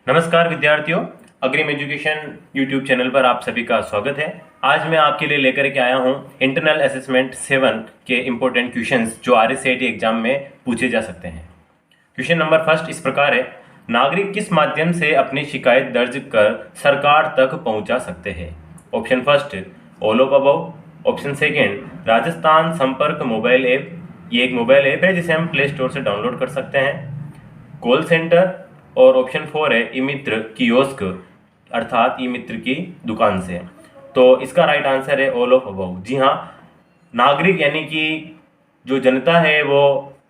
नमस्कार विद्यार्थियों, अग्रिम एजुकेशन यूट्यूब चैनल पर आप सभी का स्वागत है। आज मैं आपके लिए लेकर के आया हूं इंटरनल असेसमेंट 7 के इम्पोर्टेंट क्वेश्चंस जो RSAT एग्जाम में पूछे जा सकते हैं। क्वेश्चन नंबर फर्स्ट इस प्रकार है, नागरिक किस माध्यम से अपनी शिकायत दर्ज कर सरकार तक पहुंचा सकते हैं? Option first all of above, option second Rajasthan संपर्क मोबाइल ऐप, ये एक मोबाइल ऐप है जिसे हम प्ले स्टोर से डाउनलोड कर सकते हैं, कॉल सेंटर, और ऑप्शन 4 है ई मित्र कियोस्क अर्थात ई मित्र की दुकान से। तो इसका राइट आंसर है ऑल ऑफ अबव। जी हाँ, नागरिक यानी कि जो जनता है वो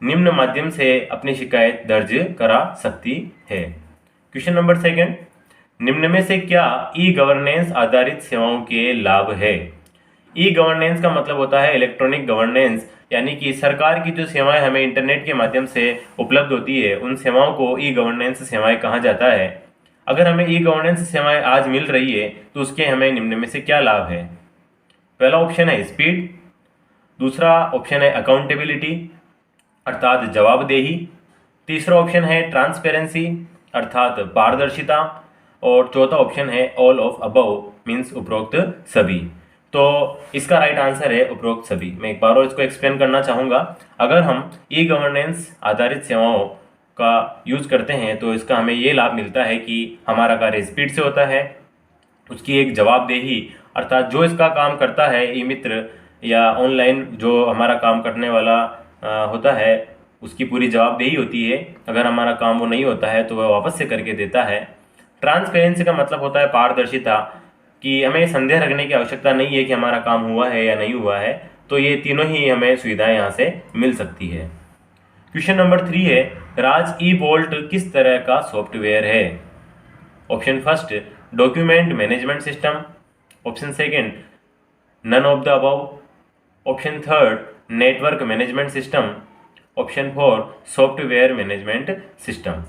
निम्न माध्यम से अपनी शिकायत दर्ज करा सकती है। क्वेश्चन नंबर सेकंड, निम्न में से क्या ई गवर्नेंस आधारित सेवाओं के लाभ है? ई गवर्नेंस का मतलब होता है इलेक्ट्रॉनिक गवर्नेंस, यानी कि सरकार की जो सेवाएं हमें इंटरनेट के माध्यम से उपलब्ध होती है उन सेवाओं को ई गवर्नेंस सेवाएं कहा जाता है। अगर हमें ई गवर्नेंस सेवाएं आज मिल रही है तो उसके हमें निम्न में से क्या लाभ है? पहला ऑप्शन है स्पीड, दूसरा ऑप्शन है अकाउंटेबिलिटी अर्थात जवाबदेही, तीसरा ऑप्शन है ट्रांसपेरेंसी अर्थात पारदर्शिता, और चौथा ऑप्शन है ऑल ऑफ अबव मीन्स उपरोक्त सभी। तो इसका राइट आंसर है उपरोक्त सभी। मैं एक बार और इसको एक्सप्लेन करना चाहूँगा। अगर हम ई गवर्नेंस आधारित सेवाओं का यूज़ करते हैं तो इसका हमें ये लाभ मिलता है कि हमारा कार्य स्पीड से होता है, उसकी एक जवाबदेही अर्थात जो इसका काम करता है ई मित्र या ऑनलाइन जो हमारा काम करने वाला होता है उसकी पूरी जवाबदेही होती है। अगर हमारा काम वो नहीं होता है तो वह वापस से करके देता है। ट्रांसपेरेंसी का मतलब होता है पारदर्शिता, कि हमें संदेह रखने की आवश्यकता नहीं है कि हमारा काम हुआ है या नहीं हुआ है। तो ये तीनों ही हमें सुविधाएं यहाँ से मिल सकती है। क्वेश्चन नंबर 3 है, राज ई वोल्ट किस तरह का सॉफ्टवेयर है? Option first document management system, option second none of the above, option third network management system, option 4 software management system.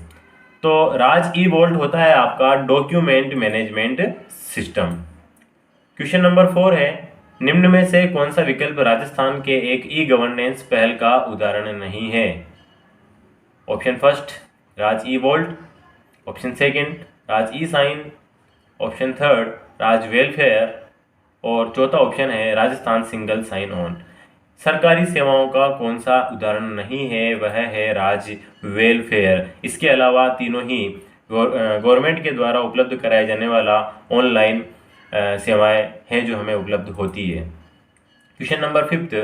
तो राज ई वोल्ट होता है आपका document management system. Question number 4 है, निम्न में से कौन सा विकल्प राजस्थान के एक ई गवर्नेंस पहल का उदाहरण नहीं है? ऑप्शन फर्स्ट राज ई वोल्ट, ऑप्शन सेकंड राज ई साइन, ऑप्शन थर्ड राज वेलफेयर, और चौथा ऑप्शन है राजस्थान सिंगल साइन ऑन। सरकारी सेवाओं का कौन सा उदाहरण नहीं है? वह है राज वेलफेयर। इसके अलावा तीनों ही गवर्नमेंट के द्वारा उपलब्ध कराए जाने वाला ऑनलाइन सेवाएं हैं जो हमें उपलब्ध होती है। Question number 5,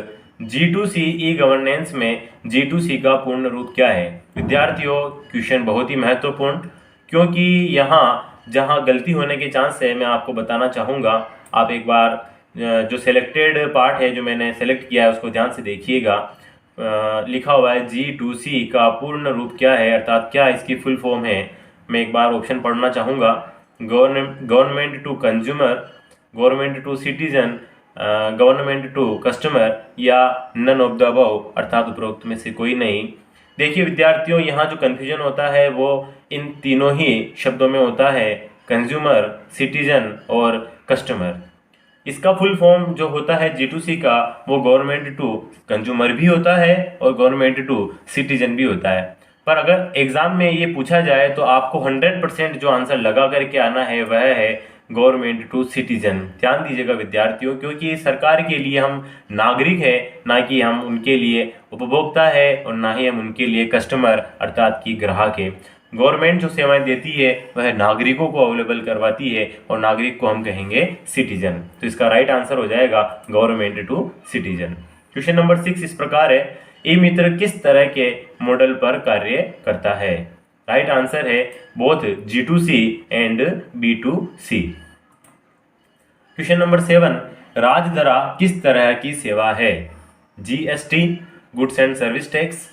G2C e governance में G2C का पूर्ण रूप क्या है? विद्यार्थियों, क्वेश्चन बहुत ही महत्वपूर्ण, क्योंकि यहाँ जहाँ गलती होने के चांस है मैं आपको बताना चाहूँगा। आप एक बार जो सिलेक्टेड पार्ट है जो मैंने सेलेक्ट किया है उसको ध्यान से देखिएगा। लिखा हुआ है G2C का पूर्ण रूप क्या है अर्थात क्या इसकी फुल फॉर्म है। मैं एक बार ऑप्शन पढ़ना चाहूँगा, government to consumer, government to citizen, government to customer, या नन ऑफ द अबव अर्थात उपरोक्त में से कोई नहीं। देखिए विद्यार्थियों, यहाँ जो कन्फ्यूजन होता है वो इन तीनों ही शब्दों में होता है, कंज्यूमर, सिटीजन और कस्टमर। इसका फुल फॉर्म जो होता है G2C का वो गवर्नमेंट टू कंज्यूमर भी होता है और गवर्नमेंट टू सिटीजन भी होता है। पर अगर एग्जाम में ये पूछा जाए तो आपको 100% जो आंसर लगा करके आना है वह है गवर्नमेंट टू सिटीजन। ध्यान दीजिएगा विद्यार्थियों, क्योंकि सरकार के लिए हम नागरिक है, ना कि हम उनके लिए उपभोक्ता है और ना ही हम उनके लिए कस्टमर अर्थात कि ग्राहक है। गवर्नमेंट जो सेवाएं देती है वह नागरिकों को अवेलेबल करवाती है और नागरिक को हम कहेंगे सिटीजन। तो इसका राइट आंसर हो जाएगा government to citizen. Question number 6 इस प्रकार है, ई मित्र किस तरह के मॉडल पर कार्य करता है? राइट आंसर है both G2C and B2C। Question number 7, Rajdhara किस तरह की सेवा है? GST goods and service tax,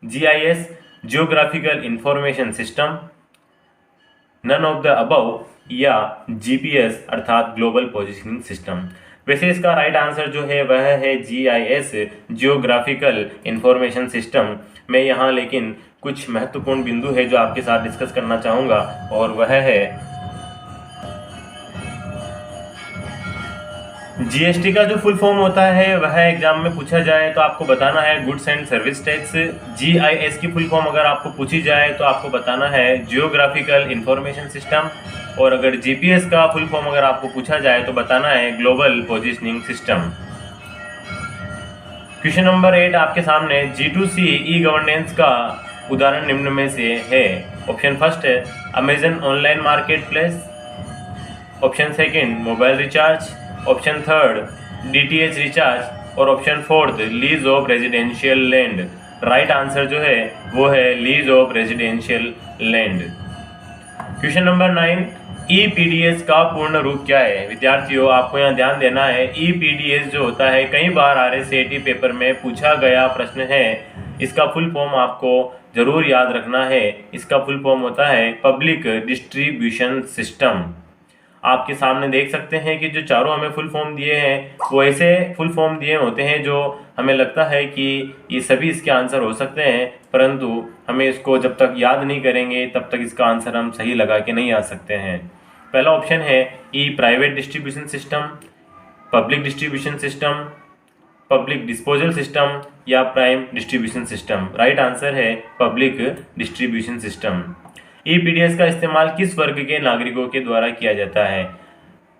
GIS geographical information system, none of the above, या GPS अर्थात ग्लोबल पोजिशनिंग सिस्टम। वैसे इसका राइट आंसर जो है वह है GIS जियोग्राफिकल इंफॉर्मेशन सिस्टम। मैं यहाँ लेकिन कुछ महत्वपूर्ण बिंदु है जो आपके साथ डिस्कस करना चाहूँगा, और वह है जीएसटी का जो फुल फॉर्म होता है वह एग्जाम में पूछा जाए तो आपको बताना है goods and service tax. GIS की फुल फॉर्म अगर आपको पूछी जाए तो आपको बताना है जियोग्राफिकल इंफॉर्मेशन सिस्टम। और अगर जीपीएस का फुल फॉर्म अगर आपको पूछा जाए तो बताना है global positioning system. Question number 8 आपके सामने G2C ई गवर्नेंस का उदाहरण निम्न में से है। ऑप्शन फर्स्ट है Amazon online marketplace, option second mobile recharge, option third DTH recharge और option fourth lease of residential land. Right answer जो है वो है lease of residential land. Question number 9 EPDS का पूर्ण रूप क्या है। विद्यार्थियों आपको यहाँ ध्यान देना है, ईपीडीएस जो होता है कई बार आरएसएटी पेपर में पूछा गया प्रश्न है। इसका फुल फॉर्म आपको जरूर याद रखना है। इसका फुल फॉर्म होता है पब्लिक डिस्ट्रीब्यूशन सिस्टम। आपके सामने देख सकते हैं कि जो चारों हमें फुल फॉर्म दिए हैं वो ऐसे फुल फॉर्म दिए होते हैं जो हमें लगता है कि ये सभी इसके आंसर हो सकते हैं, परंतु हमें इसको जब तक याद नहीं करेंगे तब तक इसका आंसर हम सही लगा के नहीं आ सकते हैं। पहला ऑप्शन है E private distribution system, public distribution system, public disposal system या prime distribution system. Right answer है पब्लिक डिस्ट्रीब्यूशन सिस्टम। ईपीडीएस का इस्तेमाल किस वर्ग के नागरिकों के द्वारा किया जाता है।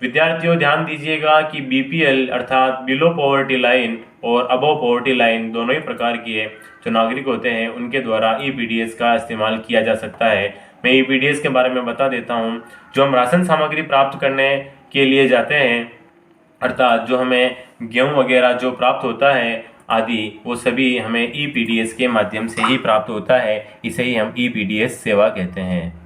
विद्यार्थियों ध्यान दीजिएगा कि बीपीएल अर्थात बिलो पॉवर्टी लाइन और अबव पॉवर्टी लाइन दोनों ही प्रकार के जो नागरिक होते हैं उनके द्वारा ईपीडीएस का इस्तेमाल किया जा सकता है। मैं ईपीडीएस के बारे में बता देता हूं। जो हम राशन सामग्री प्राप्त करने के लिए जाते हैं, अर्थात जो हमें गेहूँ वगैरह जो प्राप्त होता है आदि, वो सभी हमें ईपीडीएस के माध्यम से ही प्राप्त होता है। इसे ही हम ईपीडीएस सेवा कहते हैं।